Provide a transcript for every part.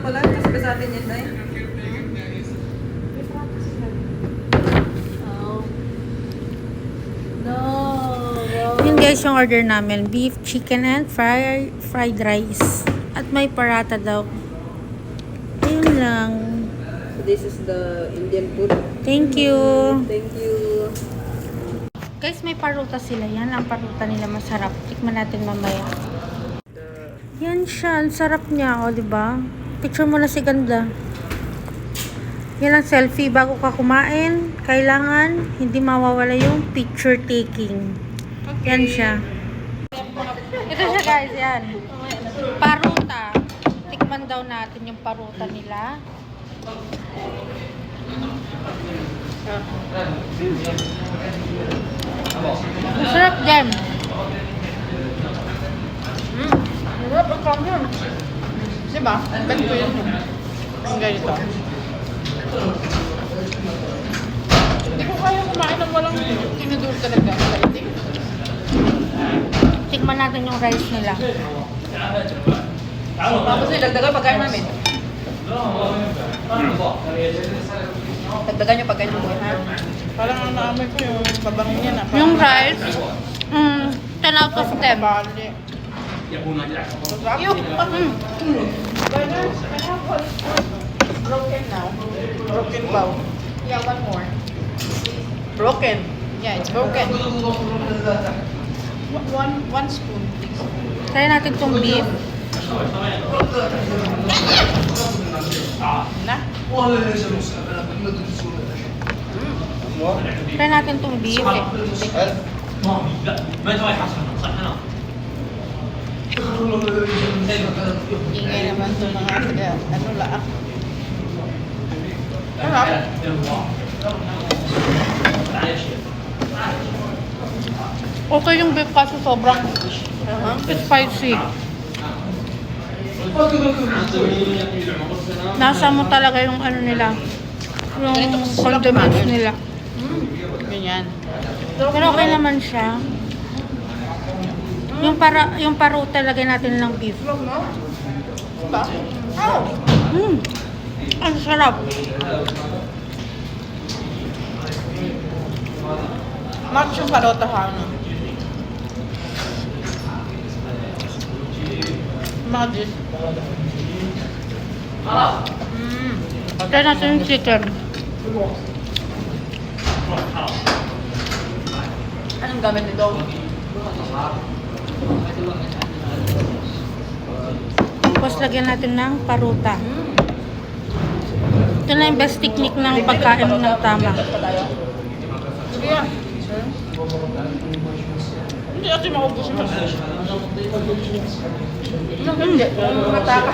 pala, kasi ba sa atin yan, Nay? Yun guys yung order namin. Beef, chicken, and fried rice. At may parata daw. Yun lang. So this is the Indian food. Thank you. Thank you. Guys, may paruta sila. Yan ang paruta nila masarap. Tikman natin mamaya. Yan siya. Ang sarap niya. O, diba? Picture mo na si ganda. Yan ang selfie. Bago ka kumain, kailangan hindi mawawala yung picture taking. Okay. Yan siya. Ito siya guys. Yan. Paruta. Tikman daw natin yung paruta nila. Masarap din. Masarap ang kamyon. Diba? Bet ko yun. Ang ganito. Hindi ko kaya kumain ng walang tinidor talaga. Tikman natin yung rice nila. Tapos nilagdagan pagkain namin. Dagdagan yung pagkain namin, ha? Parang ang naamoy ko yung babang niya na. Yung rice, 10 out of 10. Bali. Yung, broken now. Broken bow. Yeah, one more. Broken. Yeah, it's broken. One spoon, please. Try natin tong beef. Na? Try natin tong beef. Ingay naman ito mga taga, ano laak. Sarap. Okay yung beef kasi sobrang spicy. Nasa mo talaga yung ano nila. Yung condiments nila. Ganyan. Pero okay naman siya. Yung paruta lagay natin ng beef. Diba? Oh! Ang sarap. Match yung karotahan. Magis. Try natin yung chicken. Anong gamit nito? Tapos lagyan natin ng paruta. Ito na yung best technique ng pagkain ng tama. Sige yan. Hindi natin maubos mo. Hindi. Mataka.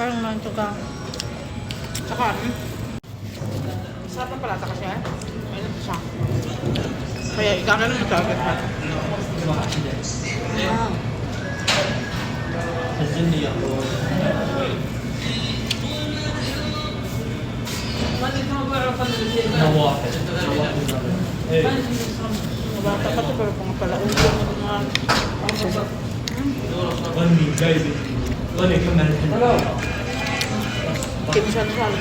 Parang mantuka. Saka, sarap ng palata kasi, ha? May lang siya. Kaya ikaw na lang yung target, ha? Mabata pa ito, pero kung pala ulo mo mga... Kimsan-san.